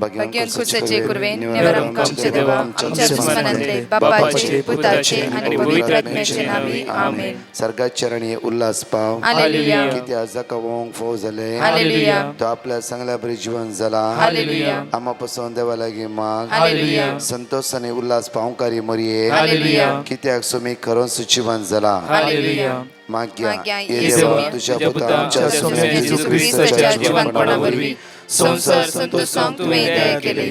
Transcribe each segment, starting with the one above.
Bagian kusaचे Kurve निवारम आमचे देवा आमच्या दुश्मनांतले बापाचे पुताचे आणि पवित्र आत्म्याचे नावे आमेन. सर्गात चरणी उल्हास पाव हालेलुया किती जकावंक फोव झाले हालेलुया तो आपल्या चांगल्या बरी जीवन झाला हालेलुया आम्हापासून देवा लागी माग हालेलुया संतोष आणि उल्हास पावकारी मरिये हालेलुया कित्याक सुमी खरोच जीवन झाला हालेलुया. माग्या येशू तुझ्या पुता आमच्या सोन्या येशू ख्रिस्ताच्या जीवनपणावरवी संसार संतोषांक तुम्ही दया केले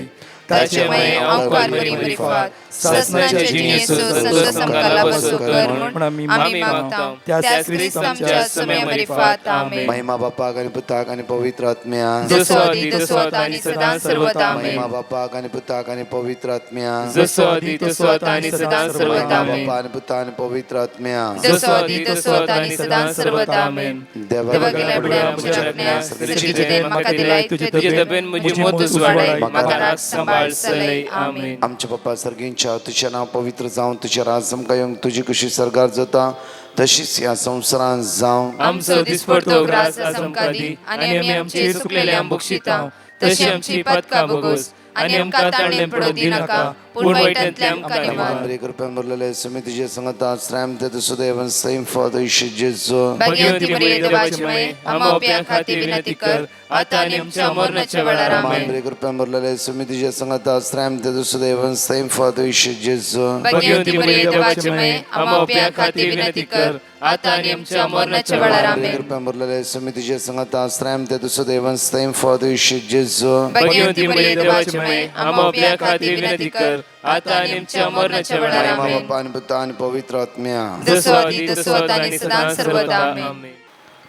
त्याच्यामुळे अंकार मरी फात ससनाच्या जिनेसो संतोष आमकाला बसो कर म्हण आम्ही मागता त्याच ख्रिस्ताच्या समय मरी फात आमेन. महिमा बापाक आणि पुताक आणि पवित्र आत्म्या जसो आदी तसो आता आणि सदा सर्वदा आमेन. महिमा बापाक आणि पुताक आणि पवित्र आत्म्या जसो आदी तसो आता आणि सदा सर्वदा आमेन. बापा आणि पुता आणि पवित्र आत्म्या जसो आदी तसो आता आणि सदा सर्वदा आमेन. देवा गेल्या बड्या मुजरण्या सृष्टीचे देव म्हाका दिलाय तुझे दबेन मुझे मोतूस वाडाय म्हाका राख सांभाळ सलय आमेन. आमचे पप्पा सर्गींच्या तुझे नाव पवित्र जाऊन तुझे राज येऊन तुझी कशी सरकार जाता तशीच या संसारात जाऊन आमचो दिसपडतो ग्रास आमकादी आणि आम्ही आमचे सुकलेले आंबुक्षिता तशी आमची पदका बगोस आणि आमका ताणे पडो दिनाका पूर्ण वाईटांतले आमका निवार. बरे कृपेन भरलेले समितीचे संगत आश्रम ते सुदैवन सैम फादर जेजू भगवती मरिये देवाची माय आम्हा प्या खाती विनंती कर आता आणि आमच्या मरणाच्या वेळार आमेन. बरे कृपेन भरलेले समितीचे संगत आश्रम ते सुदैवन सैम फादर जेजू भगवती मरिये देवाची माय आम्हा प्या खाती विनंती कर आता आणि आमच्या मरणाच्या वेळार आमेन. कृपेन भरलेले समितीचे संगत आश्रम ते सुदैवन सैम फादर जेजू भगवती मरिये देवाची माय आम्हा प्या खाती विनंती कर आता आणि आमच्या मरणाच्या वेळार आमेन. बापा आणि पुता आणि पवित्र आत्म्या जसो आदी तसो आता आणि सदा सर्वदा आमेन.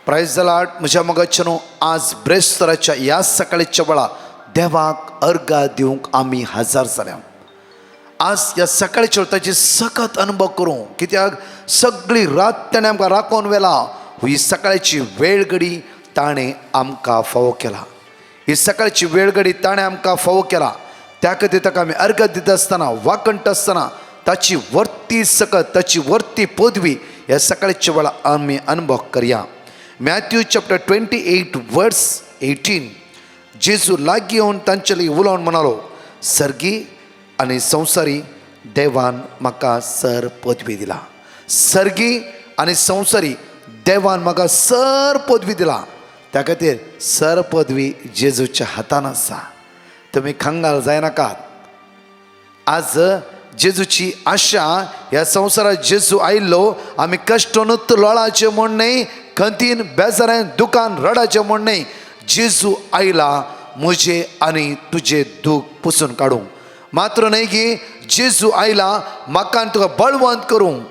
Price the Lord. म्हज्या मगाच्यानो आज ब्रेस्तराच्या या सकाळीच्या वेळा देवाक अर्घा दिवंक आमी हजर जाल्या. आज या सकाळीच्या ताची सखत अनुभव करूं कित्याक सगळी रात ताणें आमकां राखून व्हेला. ही सकाळची वेळ घडी ताणें आमकां फावो केला. ही सकाळची वेळ घडी ताणें आमकां फावो केला. त्या खातीर ताका आमी अर्घ दिता आसतना वाकणटा आसतना ताची वर्ती सकत ताची वर्ती पदवी ह्या सकाळच्या वेळा आमी अनुभव करया. मॅथ्यू चॅप्टर 28 वर्स 18 जेजू लागीं येवन तांचे लागीं उलोवन म्हणालो सर्गी आनी संवसारी देवान म्हाका सर पदवी दिला. सर्गी आनी संवसारी देवान म्हाका सर पदवी दिला. त्या खातीर सर पदवी जेजूच्या हातान आसा. तुमी खंगाल जायनाकात. आज जेजूची आशा ह्या संवसारात जेजू आयिल्लो आमी कश्टोनुत लोळाचे म्हण न्हय खंतीन बेजारान दुकान रडाचे म्हण न्हय. जेजू आयला म्हजे आनी तुजे दूख पुसून काडूंक. मात्र न्हय की जेजू आयला म्हाका आनी तुका बळवंत करूंक.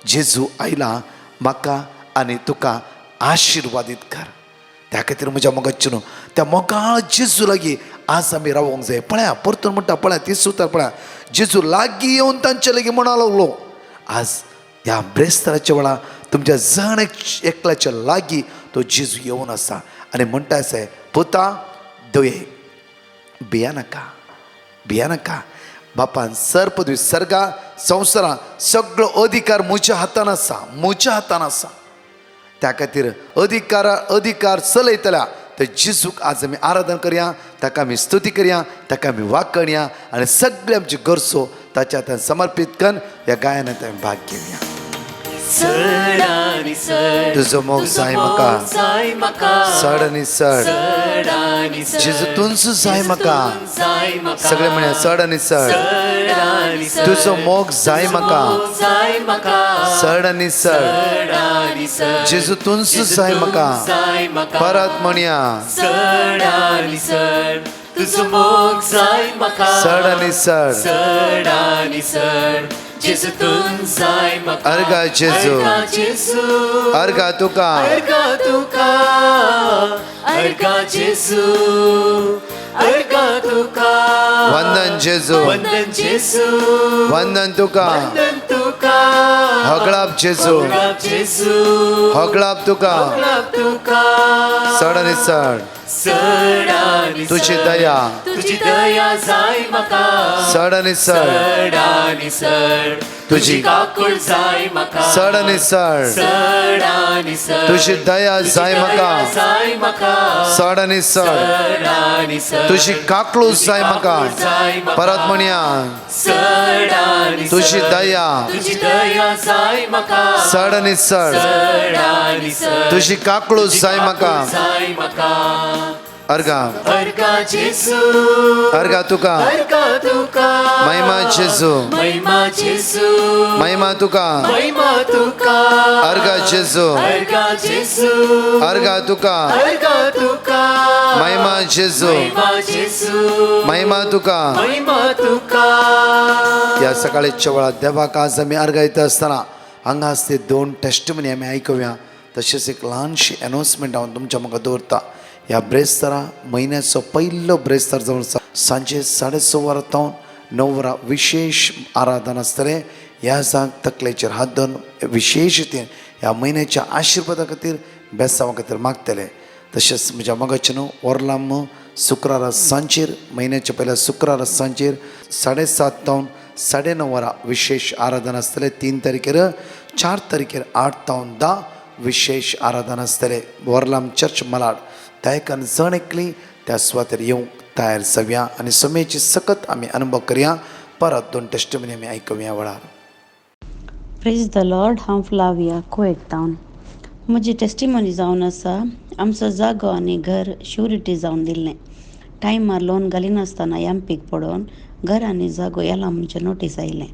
जेजू आयला म्हाका आनी तुका आशिर्वादीत कर. त्या खातीर म्हज्या मोगाची न्हू त्या मोगाळ जेजू लागीं आज आमी रावूंक जाय. पळया परतून म्हणटा पळया ती सुतार पळया जेजू लागीं येवन तांचे लागीं म्हणा लागलो. आज ह्या ब्रेस्ताराच्या वेळा तुमच्या जण एकल्याच्या लागीं तो जेजू येवन आसा आनी म्हणटा आसा पुता दोये भिया नाका बापान सर पदवी सर्गा संवसारा सगळो अधिकार म्हज्या हातान आसा. त्या खातीर अधिकार चलयतल्या तर जेजूक आज आमी आराधन करया. ताका आमी स्तुती करया. ताका आमी वाकणया आनी सगळे आमची गरजो ताच्या हातान समर्पीत करून ह्या गायनांत आमी भाग घेवया. तुजो मोग जाय म्हाका चड आनी चड जेजू तुमचो जाय म्हाका सगळे म्हळ्या चड आनी चड तुजो मोग जाय म्हाका चड आनी चड जेजू तुमचो जाय म्हाका परत म्हणया तुजो मोग जाय म्हाका चड आनी चड जेजू तुन जाय म्हाका अर्घा जेजू अर्घा तुका अर्घा जेजू अर्घा तुका वंदन जेजू वंदन जेजू वंदन तुका वंदन तुका हगळाप जेजू हगळाप जेजू हगळाप तुका हगळाप तुका चड आणि चड चड आनी तुझी चड. दया तुझी दया जाय म्हाका चड आणि चड चड आनी चड. तुझी काकूळ जाय म्हाका चड आणि चड चड आनी चड. तुझी दया जाय म्हाका जाय म्हाका चड आणि चड चड आनी चड. तुझी काकळूस जाय म्हाका जाय म्हाका परत म्हणया चड आनी तुझी चड. दया तुझी दया जाय म्हाका चड आणि चड चड आनी चड. तुझी काकळूस जाय म्हाका जाय म्हाका अर्गा अर्गा जेजू अर्गा तुका अर्गा तुका महिमा जेजू महिमा जेजू महिमा तुका महिमा तुका अर्गा जेजू अर्गा जेजू अर्गा तुका अर्गा तुका महिमा जेजू महिमा जेजू महिमा तुका महिमा तुका या सकाळच्या वेळात देवाक आज आम्ही अर्घा येत असताना हांगाच ते 2 टेस्टमनी आम्ही ऐकूया. तशेंच एक ल्हानशी अनाउन्समेंट हांव तुमच्या म्हाका दवरता. ह्या ब्रेस्तारा म्हयन्याचो पयलो ब्रेस्तार जवळ सांजे 6:30 वरां 9 वरां विशेष आराधना आसतलें. ह्या जाग तकलेचेर हात धरून विशेष रितीन ह्या म्हयन्याच्या आशिर्वादा खातीर बेसांवा खातीर मागतले. तशेंच म्हज्या मोगाचें न्हू ओर्लाम शुक्रारा सांजेर म्हयन्याच्या पयल्या शुक्रारा सांजेर 7:30 to 9:30 वरां विशेष आराधना आसतलें. 3 तारखेर 4 तारखेर 8 to 10 विशेष आराधना आसतलें. ओर्लाम चर्च मलाड त्या एकान जण एकली त्या सुवातेर येवंक तयार जावया आनी समयाची सकत आमी अनुभव करया. परत 2 टेस्टमनी आमी आयकुया वेळार. Praise the Lord. हांव फ्लाविया कोएकटावन. म्हजी टेस्टिमनी जावन आसा. आमचो जागो आनी घर श्युरिटी जावन दिल्लें. टायमार लोन घालिनासतना एमपीक पडोवन घर आनी जागो येलाम म्हणजे नोटीस आयलें.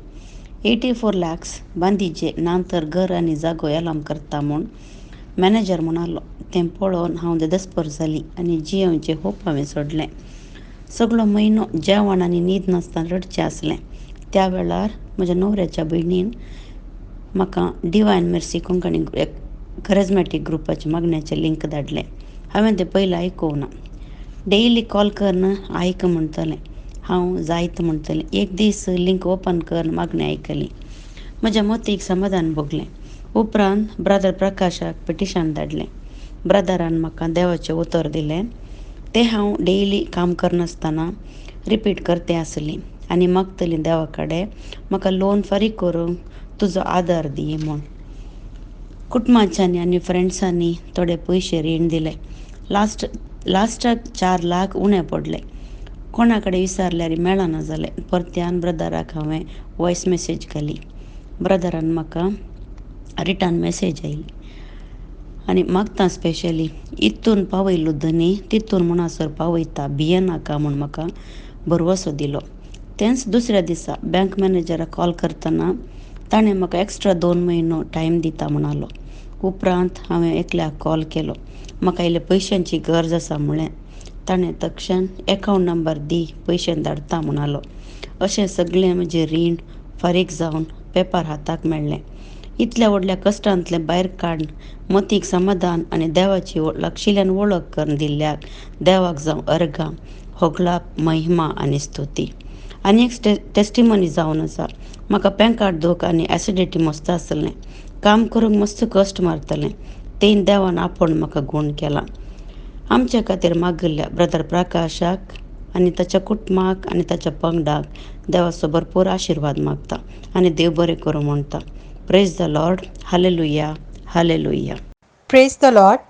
84 lakhs बांदीचे नंतर घर आनी जागो येलाम करता म्हूण मॅनेजर म्हणालो. तें पळोवन हांव देदस्पर जाली आनी जियोवचें होप हांवें सोडलें. सगळो म्हयनो जेवण आनी न्हीद नासतना रडचें आसलें. त्या वेळार म्हज्या न्हवऱ्याच्या भयणीन म्हाका डिवायन मेर्सी कोंकणी करिझमॅटीक ग्रुपाच्या मागण्याचें लिंक धाडलें. हांवें तें पयलीं आयकूंक ना. डेयली कॉल करन आयक म्हणटलें. हांव जायत म्हणटलें. एक दीस लिंक ओपन करन मागणी आयकली. म्हज्या मतीक समाधान भोगलें. उपरांत ब्रदर प्रकाशाक पिटिशन धाडलें. ब्रदरान म्हाका देवाचें उतर दिलें. तें हांव डेयली काम करनासतना रिपीट करतें आसलीं आनी मागतलीं देवा कडेन म्हाका लोन फारीक करूंक तुजो आदार दी म्हूण. कुटुंबाच्यांनी आनी फ्रेंड्सांनी थोडे पयशे रीण दिले. लास्टाक 4 लाख उणें पडले. कोणा कडेन विचारल्यार मेळना जालें. परत्यान ब्रदराक हांवें वॉयस मेसेज घाली. ब्रदरान म्हाका रिटर्न मेसेज आयली आनी मागता स्पेशली इतून पावयलो धनी तितून म्हणसर पावयता भियेनाका म्हूण म्हाका भरवसो दिलो. तेंच दुसऱ्या दिसा बँक मॅनेजराक कॉल करतना ताणें म्हाका एक्स्ट्रा 2 म्हयनो टायम दिता म्हणालो. उपरांत हांवें एकल्याक कॉल केलो. म्हाका इल्ले पयशांची गरज आसा म्हळें. ताणें तक्षण अकावंट नंबर दी पयशे धाडटा म्हणालो. अशें सगळें म्हजें रीण फारीक जावन पेपर हाताक मेळ्ळें. इतल्या व्हडल्या कश्टांतलें भायर काडन मतीक समाधान आनी देवाची लागशिल्ल्यान वळख करून दिल्ल्याक देवाक जावं अर्घा होगळाप महिमा आनी स्तुती. आनी एक टेस्टिमनी जावन आसा. म्हाका पेंकाट दूख आनी एसिडिटी मस्त आसलें. काम करूंक मस्त कश्ट मारतलें. तें देवान आपूण म्हाका गूण केला. आमचे खातीर मागिल्ल्या ब्रदर प्रकाशाक आनी ताच्या कुटुंबाक आनी ताच्या पंगडाक देवाचो भरपूर आशिर्वाद मागता आनी देव बरें करूं म्हणटा. Praise the Lord. Hallelujah hallelujah. Praise the Lord.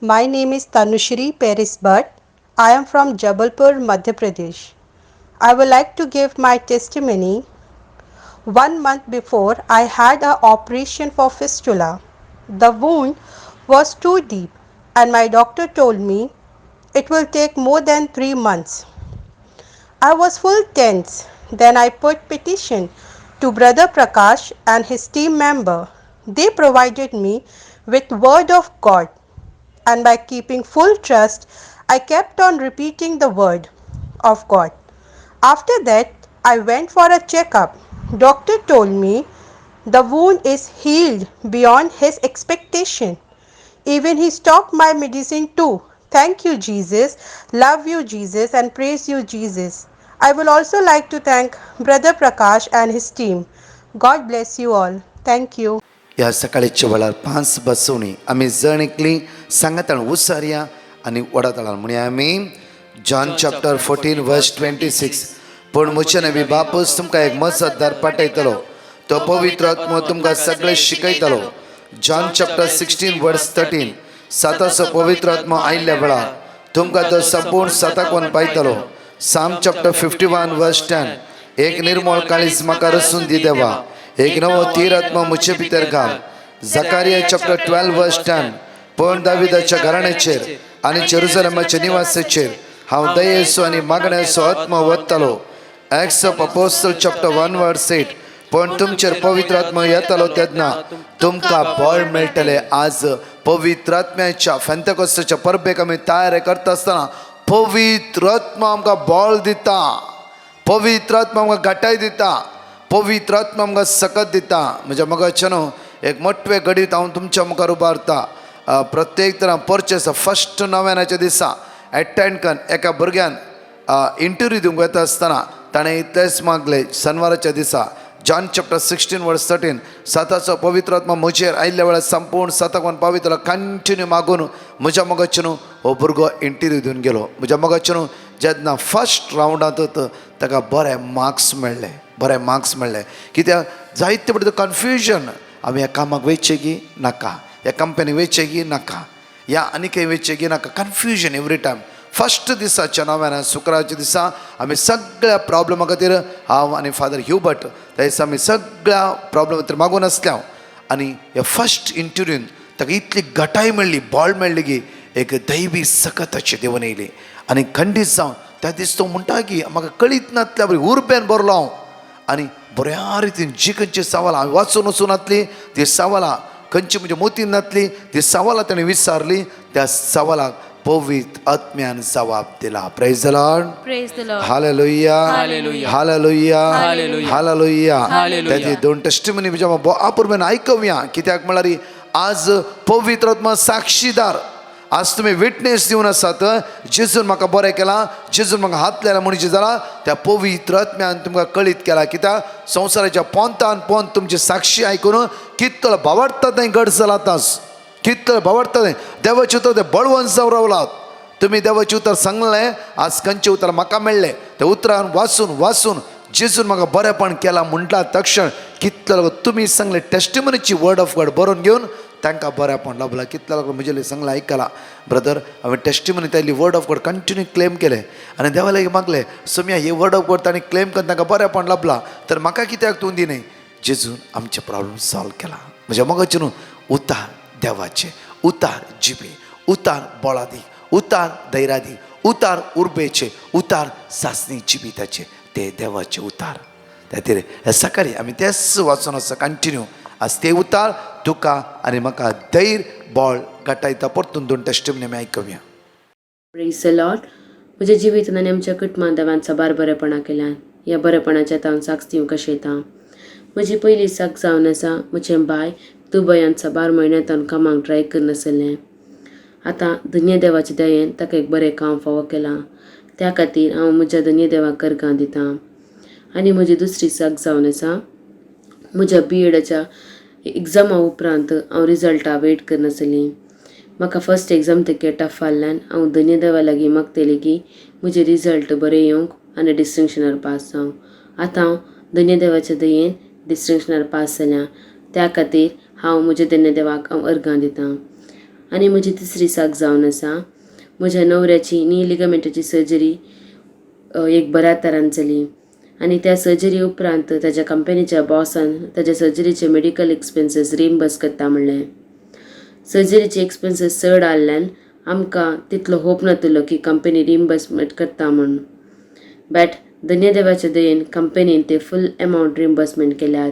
My name is Tanushri Paris Bhatt. I am from Jabalpur, Madhya Pradesh. I would like to give my testimony. 1 month before, I had an operation for fistula. The wound was too deep and my doctor told me it will take more than 3 months. I was full tense. Then I put petition to Brother Prakash and his team member. They provided me with word of God, and by keeping full trust, I kept on repeating the word of God. After that, I went for a checkup. Doctor told me the wound is healed beyond his expectation. Even he stopped my medicine too. Thank you, Jesus. Love you, Jesus, and praise you, Jesus. I will also like to thank Brother Prakash and his team. God bless you all. Thank you. ह्या सकाळीच्या वेळार 5 बसवणी आमी जण एकली सांगाताळ उसारया आनी वडाताळार म्हणया आमी John chapter 14 वर्स 26. पूण म्हजे नबी बापूस तुमकां एक मजतदार पाठयतलो, तो पवित्र आत्मो तुमकां सगळें शिकयतलो. जॉन चॅप्टर 16 वर्स 13. साताचो पवित्र आत्मो आयिल्ल्या वेळार तुमकां तो संपूर्ण सताकोन पायतलो. साम चॅप्टर 51 वर्स 10. एक निर्मळ काळीज म्हाका रसून दी देवा, एक नवो तीर आत्मा म्हजे भितर घाल. जकारिया चॅप्टर 12 वर्स 10. पण दाविदाच्या घराण्याचेर आनी जेरुसलेमाच्या निवासाचेर हांव दयेचो आनी मागण्याचो आत्मा वत्तलो. एक्ट्स ऑफ अपोस्टल चॅप्टर 1 वर्स 8. पण तुमचेर पवित्र आत्मा येतलो तेन्ना तुमकां बळ मेळटलें. आज पवित्र आत्म्याच्या फेंतकोस्ताच्या परबेक आमी तयारी करता आसतना पवित्र आत्मा आमकां बळ दिता, पवित्र आत्मा आमकां घटाय दिता, पवित्र आत्मा आमकां सकत दिता. म्हज्या मोगाच्या न्हू एक मोठे घडीत हांव तुमच्या मुखार उबारता. प्रत्येक तरां परचेस फस्ट नव्यानाच्या दिसा एटेंड करून एका भुरग्यान इंटरव्यू दिवंक वता आसतना ताणें इतलेंच मागलें शेनवाराच्या दिसा जॉन चॅप्टर 16 वर्स 13. साताचो पवित्र आत्मा म्हजेर आयिल्ल्या वेळार संपूर्ण सताकोन पावितलो. कंटिन्यू मागून म्हज्या मोगाचे न्हू हो भुरगो इंटरव्यू दिवन गेलो. म्हज्या मोगाचे न्हू जेन्ना फस्ट रावंडांत ताका बरे मार्क्स मेळ्ळे, बरे मार्क्स मेळ्ळे. कित्याक जायते पडटा कन्फ्युजन, आमी ह्या कामाक वयचे की नाका, ह्या कंपनीक वयचे की नाका, ह्या आनी खंय वयचे की नाका, कन्फ्युजन एवरी टायम. फस्ट दिसाच्या नव्यान शुक्राच्या दिसा आमी सगळ्या प्रॉब्लमा खातीर हांव आनी फादर ह्युबर्ट त्या दिसा आमी सगळ्या प्रॉब्लमा खातीर मागून आसल्या. आनी ह्या फस्ट इंटरव्यून ताका इतली घटाय मेळ्ळी, बळ मेळ्ळी की एक दैवी सकताची देवन येयली. आनी खंडीत जावन त्या दीस तो म्हणटा की म्हाका कळीत नातल्या बरी उर्बेन बरलो हांव. आनी बऱ्या रितीन जी खंयची सवालां हांवें वाचून वचून नातली ती सवालां खंयची म्हज्या मोतीन नातली ती सवालां ताणें विचारली. त्या सवालाक पवित्र आत्म्यान जवाब दिला. Praise the Lord, Praise the Lord. Hallelujah, Hallelujah. Hallelujah, Hallelujah. Hallelujah. Hallelujah. त्याची दोन टेस्टिमनी म्हज्या आपुरमेन आयकवया. कित्याक म्हळ्यार आज पवित्र आत्मा साक्षीदार, आज तुम्ही विटनेस दिवन आसात. जेजून म्हाका बरें केलां, जेजून म्हाका हात लायला म्हणचे जाला त्या पवित्र आत्म्यान तुमकां कळीत केला. कित्याक संवसाराच्या पोंतान पोंत तुमची साक्षी आयकून कितलो भावाडटा तें घट जाला तास, कितलो भावाडटा तें देवाचें उतर तें बळवंत जावन रावलात. तुमी देवाचें उतर सांगलें, आज खंयचें उतर म्हाका मेळ्ळें त्या उतरान वाचून जेजून म्हाका बरेंपण केलां म्हणटा तक्षण कितलो तुमी सांगलें टेस्टिमनीची वर्ड ऑफ गॉड बरोवन घेवन तांकां बरेंपण लाभलां. कितल्या लागून म्हजे सांगलां आयकलां ब्रदर, हांवें टेस्टिमनी तायली word of God continue claim केलें आनी देवा लागीं मागलें सोम्या ही वर्ड ऑफ गॉड ताणें क्लेम करून तांकां बरेंपण लाभलां तर म्हाका कित्याक तूं दिनय. जेजून आमचे प्रॉब्लेम सॉल्व केला. म्हज्या मोगाचे न्हू उतार देवाचे, उतार जिबे, उतार बळादी, उतार धैर्यादी, उतार उर्बेचे, उतार सासणी जिबिताचे, ते देवाचे उतार. त्या खातीर हे सकाळी आमी तेच वाचून आसा कंटिन्यू. आज ते उतार तुका आनी म्हाका धैर्य बळ घटायता. परतून दोन टेस्टिमनी आमी आयकवया. Praise the Lord. म्हज्या जिवितान आनी आमच्या कुटुंबान देवान साबार बरेपणां केल्यान. ह्या बरेपणाच्या हांव साक्ष दिवंक कशें येता. म्हजी पयली साक जावन आसा म्हजें बाय दुबयान साबार म्हयन्यांतन कामाक ट्राय करनासलें. आतां धन्य देवाचे दयेन ताका एक बरें काम फावो केलां. त्या खातीर हांव म्हज्या धन्य देवाक करगां दितां. आनी म्हजी दुसरी साक जावन आसा म्हज्या BEdच्या एग्जामा उपरांत हांव रिजल्टा वेट करनासलीं. म्हाका फस्ट एग्जाम तेके टफ जाल्ल्यान हांव धन्य देवा लागीं मागतलें की म्हजे रिजल्ट बरें येवंक आनी डिस्टिंक्शनार पास जावं. आतां हांव धन्य देवाच्या दयेन डिस्टिंक्शनार पास जाल्यां. त्या खातीर हांव म्हज्या धन्य देवाक हांव अर्गां दितां. आनी म्हजी तिसरी साक जावन आसा म्हज्या न्हवऱ्याची नी लिगामेंटाची सर्जरी एक बऱ्या तरान जाली. आनी त्या सर्जरी उपरांत ताच्या कंपनीच्या बॉसान ताच्या सर्जरीचे मेडिकल एक्सपेन्सीस रिम्बर्स करता म्हणलें. सर्जरीचे एक्सपेन्सीस चड आसल्यान आमकां तितलो होप नातलो की कंपनी रिम्बर्समेंट करता म्हूण. बट धन्य देवाच्या दयेन कंपनीन ते फूल अमावंट रिम्बर्समेंट केल्यात.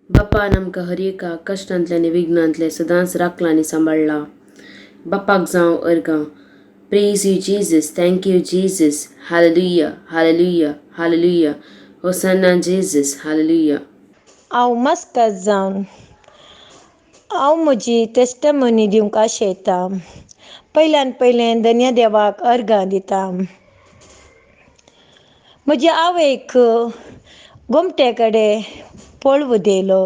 बापान आमकां हर एका कश्टांतले आनी विघ्नांतले सदांच राखलां आनी सांबाळ्ळां. बापाक जावं अर्गां. Praise you, Jesus. Thank you, Jesus. Hallelujah, hallelujah, hallelujah. Hosanna, Jesus. Hallelujah. हांव मस्कत जावन हांव म्हजी टेस्टमनी दिवंक आशेता. पयल्यान पयलें धन्य देवाक अर्गां दिता. म्हज्या आवयक घुमटे कडेन फळ उदेलो.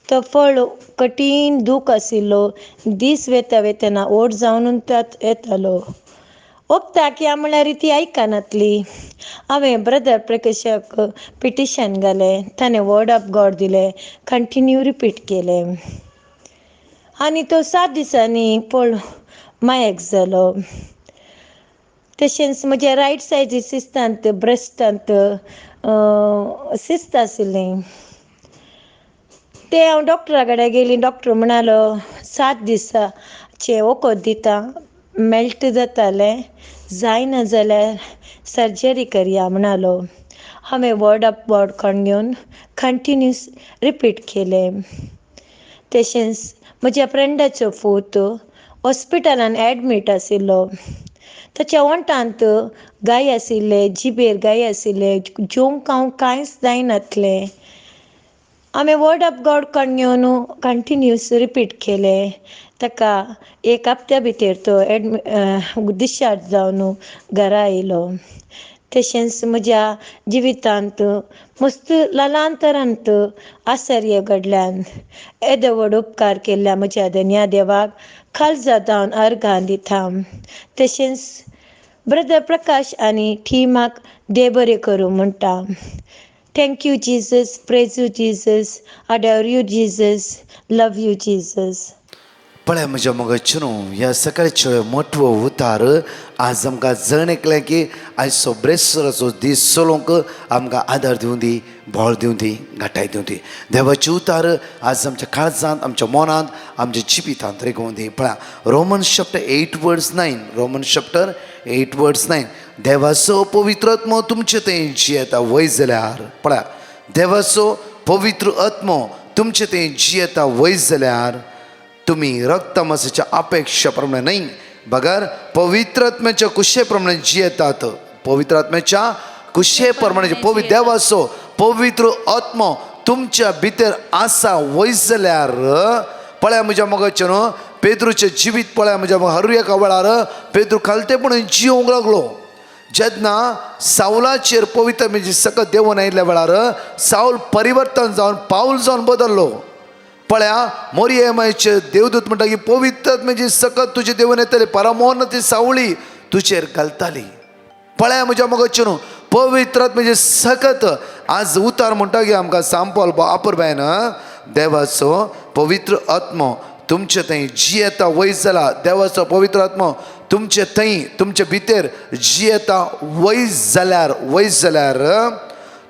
तो फळ कठीण दूख आशिल्लो. दीस वेता वेतना ओट जावन येतालो. वखदां की म्हळ्यार ती आयकनातली. हांवें ब्रदर प्रकाशाक पिटिशन घालें. ताणें वर्ड ऑफ गॉड दिलें. कंटिन्यू रिपीट केलें. आनी तो 7 दिसांनी फळ मायक जालो. तशेंच म्हज्या रायट सायडी सिस्टांत ब्रेस्टांत सिस्त आशिल्लें. ते हांव डॉक्टरा कडेन गेली. डॉक्टर म्हणालो 7 दिसाचे वखद दिता, मेल्ट जातालें, जायना जाल्यार सर्जरी करया म्हणालो. हांवें वर्ड ऑफ गॉड कोण घेवन कंटिन्यूस रिपीट केलें. तशेंच म्हज्या फ्रेंडाचो पूत हॉस्पिटलान एडमीट आशिल्लो. ताच्या ओंठांत गाय आशिल्ले, जिबेर गाय आशिल्ले, जेवंक हांव कांयच जायनातलें. हांवें वर्ड ऑफ गॉड कोण घेवन कंटिन्यूस रिपीट केलें. ताका 1 हप्त्या भितर तो डिस्चार्ज जावन घरा येयलो. तशेंच म्हज्या जिवितांत मस्त ल्हानतरांत आश्चर्य घडल्यान येदो व्हड उपकार केल्ल्या म्हज्या धन्या देवाक काळजां जावन अर्गां दिता. तशेंच ब्रदर प्रकाश आनी टिमाक देव बरें करूं म्हणटा. Thank you Jesus, praise you Jesus, adore you Jesus, love you Jesus. पळय म्हज्या मोगाचेनो, ह्या सकाळचे मोठो उतार आज आमकां जण एकलें की आयचो ब्रेस्तराचो दीस चलोवंक आमकां आदार दिवं दी, बोळ दिवं दी, घाटाय दिवं दी. देवाचे उतार आज आमच्या काळजांत, आमच्या मनांत, आमच्या जिवितांत रेगोवन दी. पळया रोमन्स चॅप्टर 8:9, रोमन्स चॅप्टर 8:9, देवाचो पवित्र आत्मो तुमचे थंय जियेता वय जाल्यार, पळया देवाचो पवित्र आत्मो तुमचे थंय जियेता वय जाल्यार तुम्ही रक्तमासाच्या अपेक्षा प्रमाणे नाही, बगर पवित्र आत्म्याच्या कुशेप्रमाणे जियेतात. पवित्र आत्म्याच्या कुशेप्रमाणे देवाचो पवित्र आत्मो तुमच्या भितर आसा वय जाल्यार पळया म्हज्या मोगाचेनो, पेद्रूचें जिवीत पळया म्हज्या हर एका वेळार पेद्रू खालतेपणून जिवंक लागलो. जेन्ना सावलाचेर पवित्र म्हणजे सकत देवून आयिल्ल्या वेळार सावल परिवर्तन जावन पाऊल जावन बदललो. पळया मोरयेमाचे देवदूत म्हणटा की पवित्र म्हणजे सकत तुजे देवून येतले, परमोन ती सावळी तुजेर घालताली. पळया म्हज्या मोगाचेनो, पवित्र म्हणजे सकत आज उतार म्हणटा की आमकां सांपल आपर बायन देवाचो पवित्र आत्मो तुमचे थंय जियेता वय जाला. देवाचो पवित्र आत्मो तुमचे थंय तुमचे भितर जियेता वय जाल्यार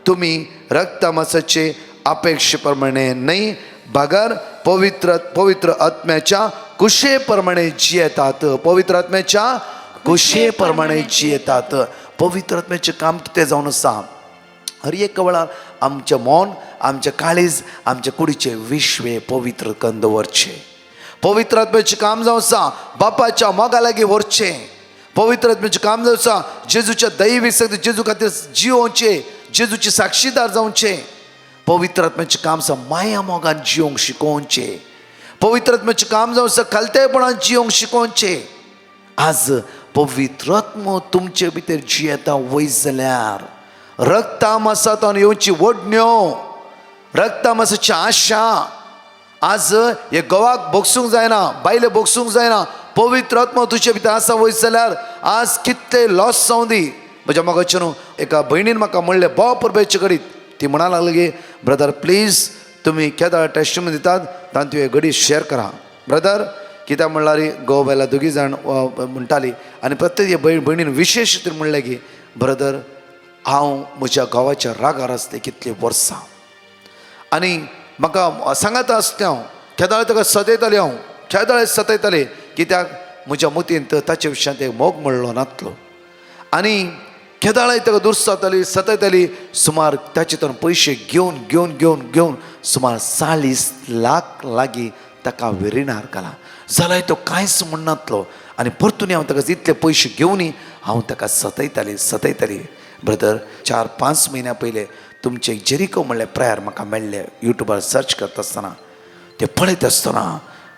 तुमी रक्तमासाचे अपेक्षे प्रमाणे न्हय, बगर पवित्र आत्म्याच्या कुशेप्रमाणे जियेतात. पवित्र आत्म्याच्या कुशेप्रमाणे जियेतात. पवित्र आत्म्याचे काम ते जावन आसा. हर एक वेळार आमचें मन, आमचें काळीज, आमचे कुडीचे विश्वे पवित्र करून दवरचे. पवित्र आत्म्याचें काम जावन आसा बापाच्या मोगा लागीं व्हरचें. पवित्र आत्म्याचें काम जावन आसा जेजूच्या दैवी सगळे जेजू खातीर जिवोवचे, जेजूचे साक्षीदार जावचे. पवित्र आत्म्याचें काम आसा माया मोगान जिवंक शिकोवचे. पवित्र आत्म्याचें काम जावन आसा खालतेपणान जिवंक शिकोवचे. आज पवित्र आत्मो तुमचे भितर जियेता वय जाल्यार रक्तामासांतल्यान येवची वडण्यो, रक्तामासाची आशा आज हे गोवाक भोगसूंक जायना, बायले भोगसूंक जायना. पवित्र आत्मो तुजे भितर आसा वय जाल्यार आज कितले लॉस जावं दी. म्हज्या मोगाचेनो, एका भयणीन म्हाका म्हणलें बोवापूर बेचे करीत, ती म्हणा लागली की ब्रदर प्लीज तुम्ही केदार टेस्टिमनी दितात तातूंत तुवें घडी शेअर करा. ब्रदर कित्याक म्हणल्यार घोव बायलां दोगी जाण म्हणटाली आनी प्रत्येक भयणीन विशेश म्हणलें की ब्रदर हांव म्हज्या घोवाच्या रागार आसलें कितलीं वर्सां आनी म्हाका सांगात आसलें हांव केदाळे ताका सतयतालें, हांव केदाळे सतयतालें कित्याक म्हज्या मतींत ताचे विशयांत एक मोग म्हणलो नासलो आनी केदाळे ताका दुर्स जाताली, सतयताली. सुमार ताचे तर पयशे घेवन सुमार 40 लाख लागीं ताका वेरिनार घाला. जाल्यार तो कांयच म्हणनातलो आनी परतून हांव ताका इतले पयशे घेवनी हांव ताका सतयताली. ब्रदर 4-5 म्हयन्या पयले तुमचे जेरिको म्हणलें प्रेयर म्हाका मेळ्ळें. युट्यूबार सर्च करता आसतना ते पळयत आसतना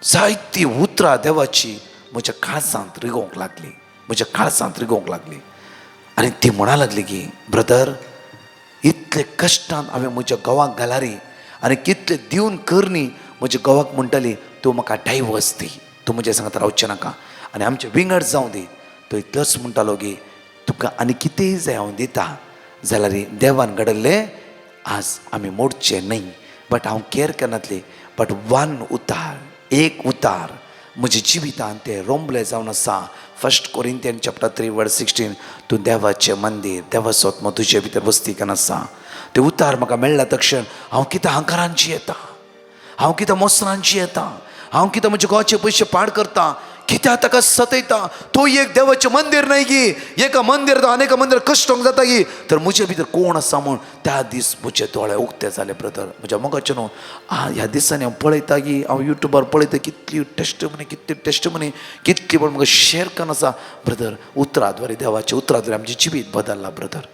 जायतीं उतरां देवाची म्हज्या काळजांत रिगोवंक लागली. आनी ती म्हणा लागली की ब्रदर इतले कश्टान हांवें म्हज्या घोवाक घालारी आनी कितले दिवन कर न्ही म्हज्या घोवाक म्हणटाली तूं म्हाका डायवोर्स दी, तूं म्हज्या सांगात रावचें नाका आनी आमचें विंगड जावं दी. तो इतलोच म्हणटालो की तुका आनी कितेंय जाय हांव दिता. जाल्यार देवान घडयल्लें आज आमी मोडचे न्ही, बट हांव केअर करनातली. बट वन उतार, एक उतार म्हज्या जिवितांत तें रोंबलें जावन आसा. 1 Corinthians chapter 3 verse 16 तूं देवाचें मंदीर, देवाचो आत्मा तुजे भितर वस्ती करून आसा. ते उतार म्हाका मेळ्ळा तक्षण हांव कितें अहंकारांची येता, हांव कितें मोसरांची येता, हांव कितें म्हजे घोवाचे पयशे पाड करता, कित्याक ताका सतयता. तो एक देवाचें मंदीर न्हय गी, एका मंदिरांत अनेका मंदिर कश्टोंक जाता गी. तर म्हजे भितर कोण आसा म्हूण त्या दीस म्हजे दोळे उक्ते जाले ब्रदर. म्हज्या मोगाचें न्हू ह्या दिसांनी हांव पळयता की हांव युट्यूबार पळयता कितली टेस्टमनी कितली पण म्हाका शेअर करून आसा ब्रदर. उतराद्वारे देवाचे उतराद्वारे आमचें जिवीत बदलला ब्रदर.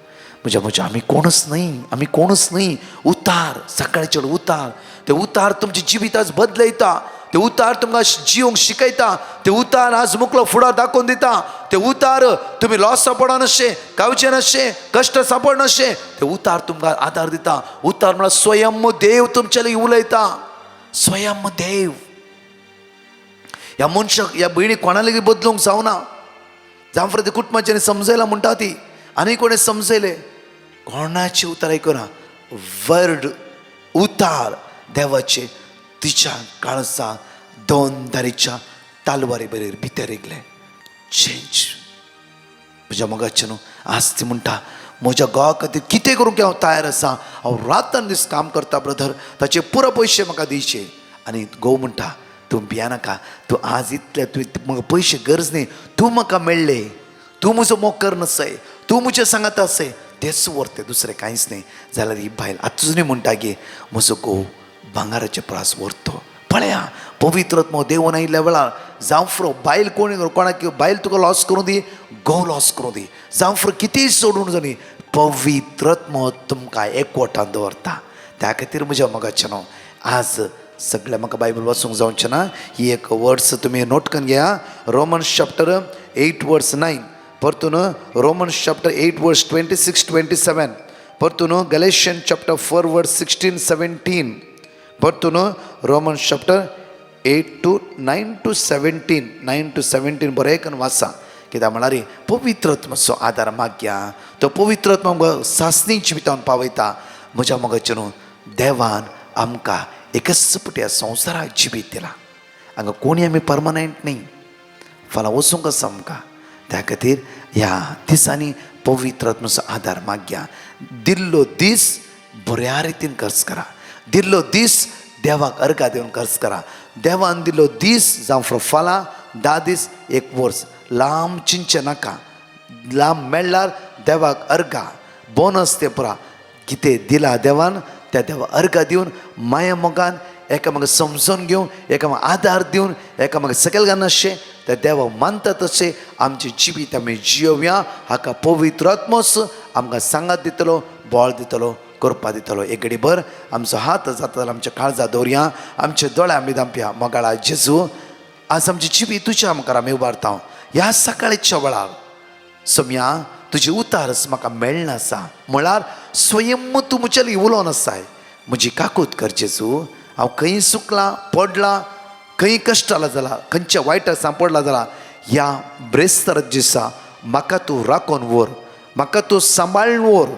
म्हज्या आमी कोणूच न्हय. उतार, सकाळचे उतार, ते उतार तुमचे जिवीत आज बदलयता. ते उतार तुमकां जिवंक शिकयता. ते उतार आज मुकलो फुडार दाखोवन दिता. ते उतार तुमी लॉस सांपडनाशे, गावचे नाशे, कश्ट सांपडनाशे. ते उतार तुमकां आदार दिता. उतार म्हळ्यार स्वयं देव तुमचे लागीं उलयता. स्वयं देव ह्या मनशाक, ह्या भयणी कोणा लागीं बदलूंक जावना. जावं फक्त कुटुंबाच्यानी समजयला म्हणटा ती, आनी कोणें समजयले, कोणाचे उतार आयकुना. वर्ड उतार देवाचे तिच्या काळसा दोन धारीच्या तालवारी बरेर भितर येयले. चेंज म्हज्या मोगाचें न्हू. आज ती म्हणटा म्हज्या घोवा खातीर कितें करूंक हांव तयार आसा. हांव रातन दीस काम करता ब्रदर, ताचे पुरो पयशे म्हाका दिवचे. आनी घोव म्हणटा तूं भिया नाका, तूं आज इतले म्हाका पयशे गरज न्ही, तूं म्हाका मेळ्ळे, तूं म्हजो मोकर नसय, तूं म्हजे सांगात आसय, तेच व्हरते, दुसरें कांयच न्ही. जाल्यार ही बायल आतां न्ही म्हणटा गे म्हजो घोव भांगाराचे प्रास व्हरतो. पळया पवित्र आत्मा देवन आयिल्ल्या वेळार जावं फुरो बायल कोणाक बायल तुका लॉस करूं दी, घोव लॉस करूं दी, जावं फुरो कितेंय सोडून जाली, पवित्र आत्मा तुमकां एकवटान दवरता. त्या खातीर म्हज्या मोगाचें न्हू आज सगळें म्हाका बायबल वाचूंक जावचें ना. ही एक वर्ड्स तुमी नोट करून घेया. रोमन्स चॅप्टर 8 verse 9 परतून रोमन्स चॅप्टर 8 verse 26-27 परतून गलेशियन चॅप्टर 4 verse 16-17 परतून Romans chapter 8 to 9 to 17 9 to 17 बरें करून वाचा. कित्याक म्हळ्यार पवित्र आत्माचो आदार मागया. तो पवित्र आत्मा आमकां सासणी जिवितान पावयता. म्हज्या मोगाचें न्हू देवान आमकां एकच पुट्या संवसाराक जिवीत दिला. हांगा कोणी आमी परमनंट न्ही, फाल्यां वचूंक आसा आमकां. त्या खातीर ह्या दिसांनी पवित्र आत्माचो आदार मागया. दिल्लो दीस बऱ्या रितीन खर्च करा. दिल्लो दीस देवाक अर्घा दिवन खर्च करा. देवान दिल्लो दीस जावं फुडें फाल्यां 10 दीस 1 वर्स लांब चिंतचें नाका. लांब मेळ्ळ्यार देवाक अर्घा बोनस ते पुरा कितें दिला देवान त्या देवा अर्घा दिवन माया मोगान एकामेकांक समजून घेवन एकामेकांक आदार दिवन एकामेकांक सकयल घालना अशें त्या देवा मानता तशें आमचें जिवीत आमी जियोवया. हाका पवित्र आत्मोस आमकां सांगात दितलो, बळ दितलो, करपा दितलो. एक घडी भर आमचो हात जाता जाल्यार आमच्या काळजा दवरया. आमचे दोळे आमी धांपया. मोगाळा जेजू आज आमचें जिवीत तुज्या मुखार आमी उबारता. ह्या सकाळच्या वेळार सोम्या तुजे उतारस म्हाका मेळना आसा म्हळ्यार स्वयं तूं म्हजे लागीं उलोवन आसाय. म्हजी काकूत कर जेजू. हांव खंय चुकलां पडलां, खंय कश्ट आला जाल्यार खंयच्या वायटाक सांपडला जाल्यार ह्या ब्रेस्तार दिसा म्हाका तूं राखून व्हर, म्हाका तूं सांबाळून व्हर.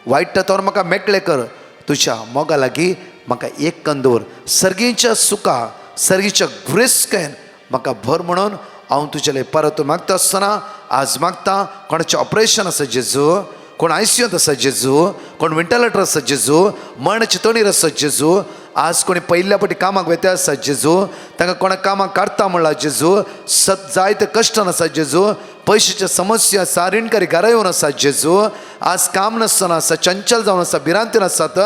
वायटांतल्यान म्हाका मेकळें कर. तुज्या मोगा लागीं म्हाका एक कन्न दवर. सर्गीच्या सुखा सर्गीच्या ग्रेस्केन म्हाका भर म्हणून हांव तुजे लागीं परत मागता आसतना आज मागता. कोणाचें ऑपरेशन आसा जेजू, कोण आयसीयूंत आसा जेजू, कोण वेंटिलेटर आसा जेजू, मरणाचे तोणीर आसा जेजू. आज कोणी पयल्या फावटी कामाक वेते आसा जेजू, तांकां कोणाक कामाक काडटा म्हणला जेजू. जायते कश्टान आसा जेजू, पयशांच्या समस्या आसा, रिणकारी घरा येवन आसा जेजू. आज काम नासतना आसा, चंचल जावन आसा, भिरांतीन आसात,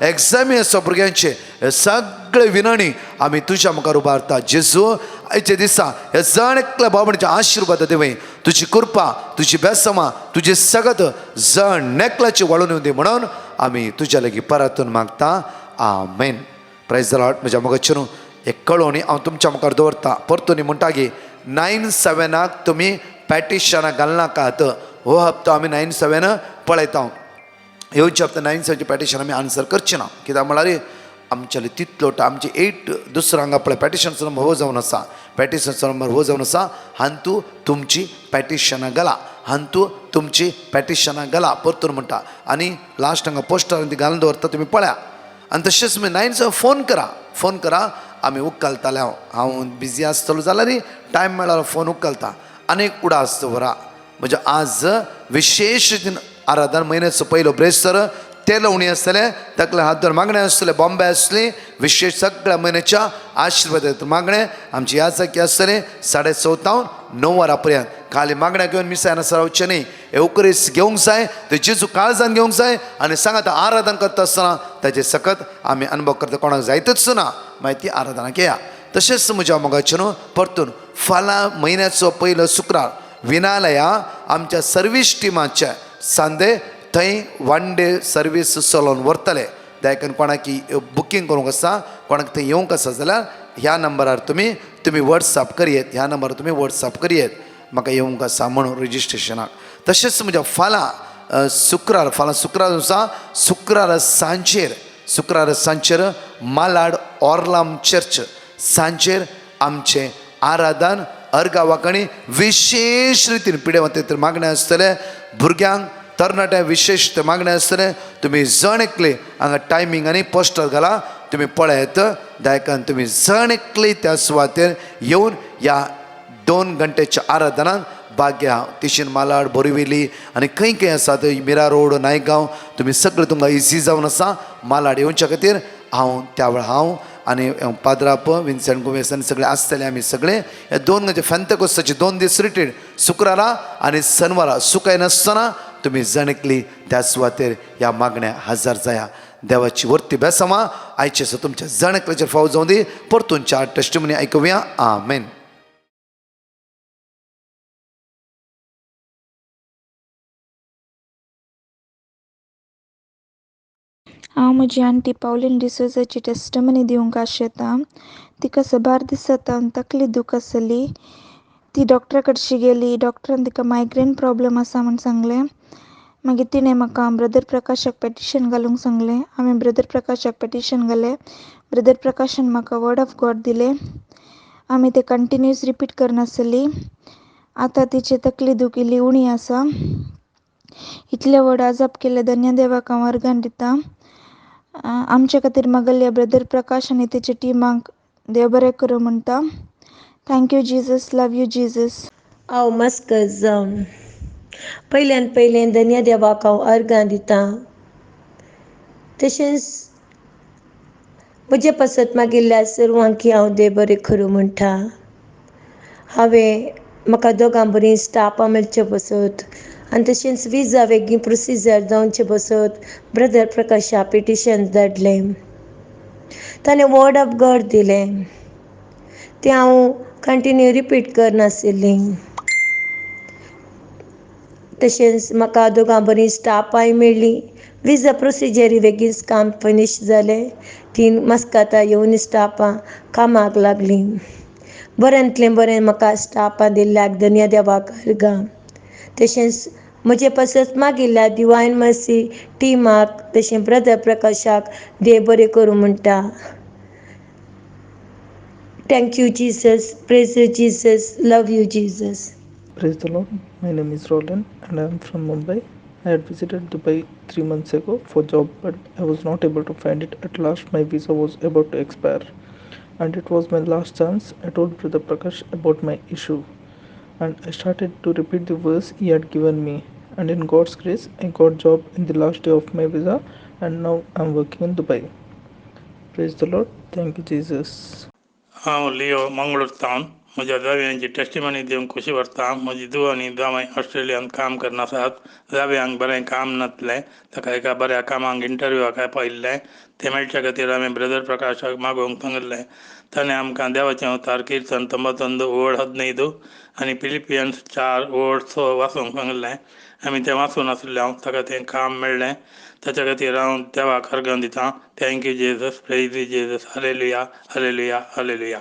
एग्जामी आसा भुरग्यांचे. हे सगळे विनवणी आमी तुज्या मुखार उबारता जेजू. आयच्या दिसा हे जण एकल्या भावणीचे आशिर्वाद देवय. तुजी कृपा, तुजी बेसमा, तुजी सगत जण नेकलाची वळून येवन दी म्हणून आमी तुज्या लागीं परतून मागता. आमेन. Praise the Lord. म्हज्या मोगाचें न्हू एक कळोवणी हांव तुमच्या मुखार दवरता. परतून म्हणटा की 9/7 तुमी पॅटिशनां घालनाकात. हो हप्तो आमी 9/7 पळयता. येवचे हप्ते 9/7 पॅटिशन आमी आन्सर करचे ना. कित्याक म्हळ्यार आमच्याली तितलोट आमचे 8 दुसरं हांगा पळय पॅटिशनचो नंबर हो जावन आसा पॅटिशनचो नंबर हो जावन आसा हांतू तुमची पॅटिशनां घाला हांतू तुमची पॅटिशनां घाला परतून म्हणटा आनी लास्ट हांगा पोस्टार ती घालून दवरता तुमी पळया आनी तशेंच तुमी 9 फोन करा आमी उक्कालताले हांव बिजी आसतलो जाल्यार टायम मेळ्ळार फोन उक्कालता आनीक उडास दवरा म्हणजे आज विशेष रितीन आराधन म्हयन्याचो पयलो ब्रेस्तर ते लवणी आसतले तकले हात धरून मागणे आसतले बॉम्बे आसली विशेष सगळ्या म्हयन्याच्या आशिर्वाद मागणे आमची याचकी आसतले 14:30 9 वरां पर्यंत खाली मागण्या घेवन मिसायन रावचे न्ही एवकरीस घेवंक जाय ते जेजू काळजान घेवंक जाय आनी सांगात आराधन करता आसतना ताचे सकत आमी अनुभव करता कोणाक जायतच ना मागीर ती आराधना घेया तशेंच म्हज्या मोगाचें न्हू परतून फाल्यां म्हयन्याचो पयलो शुक्रार विनालया आमच्या सर्वीस टिमाचे सांदे थंय 1 डे सर्वीस चलोवन व्हरतले देखून कोणाक बुकींग करूंक आसा कोणाक थंय येवंक आसा जाल्यार ह्या नंबरार तुमी वॉट्सॅप करियेत ह्या नंबरार तुमी वॉट्सॅप करियेत म्हाका येवंक आसा म्हणून रजिस्ट्रेशनाक तशेंच म्हज्या फाल्यां शुक्रार आसा शुक्रार सांजेर मालाड ऑर्लाम चर्च सांजेर आमचे आराधन अर्गा वांकणी विशेष रितीन पिडेवंते मागणे आसतले भुरग्यांक तरणाट्या विशेष ते मागणे आसतले तुमी जण एकले हांगा टायमींग आनी पोस्टर घाला तुमी पळयत दायकान तुमी जण एकले त्या सुवातेर येवन ह्या 2 घंटेच्या आराधनाक भाग घेया तिशीन मालाड बोरिवेली आनी खंय आसा थंय मिरा रोड नायगांव तुमी सगळें तुमकां इजी जावन आसा मालाड येवच्या खातीर हांव आनी पाद्राप विन्सेंट गोमेस आनी सगळे आसतले आमी सगळे हे 2 म्हणजे फेंतकोस्ताचे 2 दीस रिट्रीट शुक्रारा आनी शनवारा सुकाय नासतना तुमी जणकली त्या सुवातेर ह्या मागण्या हजर जाया देवाची वर्ती बेसमा आयचे तुमच्या जणकलेचेर फाव जावं दी परतून 4 टेस्टिमनी आयकुया आमेन. हांव म्हजी आंटी पावलीन डिसोजाची टेस्टमनी दिवंक आशेतां. तिका 12 दिसां तकली दूख आसली. ती डॉक्टरा कडशी गेली. डॉक्टरान तिका मायग्रेन प्रॉब्लम आसा म्हूण सांगलें. मागीर तिणें म्हाका ब्रदर प्रकाशाक पेटिशन घालूंक सांगलें. हांवें ब्रदर प्रकाशाक पेटिशन घालें. ब्रदर प्रकाशान म्हाका वर्ड ऑफ गॉड दिलें. आमी तें कंटिन्यूस रिपीट करनासली. आतां तिची तकली दूख इल्ली उणी आसा. इतले व्हड आजाप केले धन्य देवाक हांव अर्गान दितां. आमचे खातीर मागल्या ब्रदर प्रकाश आनी तेच्या टिमाक देव बरें करूं म्हणटा. Thank you Jesus. Love you Jesus. हांव मस्कत जावन पयलें धन्य देवाक हांव अर्गां दितां. तशेंच म्हजे पासत मागिल्ल्या सर्वांकी हांव देव बरें करूं म्हणटा. म्हाका दोगां बरीं स्टाफां मेळचे बसत आनी तशेंच विजा बेगीन प्रोसिजर जावचे बसत ब्रदर प्रकाशा पिटिशन धाडलें. ताणें वर्ड ऑफ गॉड दिलें तें हांव कंटिन्यू रिपीट करनाशिल्ली. तशेंच म्हाका दोगां बरीं स्टाफांय मेळ्ळीं. विजा प्रोसिजरी बेगीन काम फिनीश जालें. 3 मस्काता येवन स्टाफां कामाक लागलीं. बऱ्यांतलें बरें म्हाका स्टाफां दिल्ल्याक धन्य देवाक अर्गां. तशेंच म्हजे पासत मागिल्ल्या डिवायन मर्सी टिमाक तशें ब्रदर प्रकाशाक देव बरें करूं म्हणटा. Thank you Jesus. Praise Jesus. Love you Jesus. Praise the Lord. My name is Roland and I am from Mumbai. I had visited Dubai 3 months ago for job, but I was not able to find it. At last my visa was about to expire and it was my last chance. I told Brother Prakash about my issue and I started to repeat the verse he had given me, and in God's grace I got job in the last day of my visa and now I am working in Dubai. Praise the Lord. Thank you Jesus. हांव लियो Mangalore town म्हज्या जावयांची testimony दिवंक खोशी भरता. म्हजी धूव आनी जावय ऑस्ट्रेलियांत काम करनासात. जावयांक बरें काम नासलें, ताका एका बऱ्या कामाक इंटरव्यूवाक आपयल्लें. ते मेळच्या खातीर हांवें ब्रदर प्रकाशाक मागोवंक सांगिल्लें. ताणें आमकां देवाचें अवतार किर्तन 91:15 आनी फिलिपियन्स 4:6 वाचूंक सांगिल्लें. आमी तें वाचून आसल्यां ताका तें काम मेळ्ळें. ताच्या खातीर हांव देवाक अर्गां दितां. Thank you Jesus. Praise Jesus. Hallelujah hallelujah hallelujah.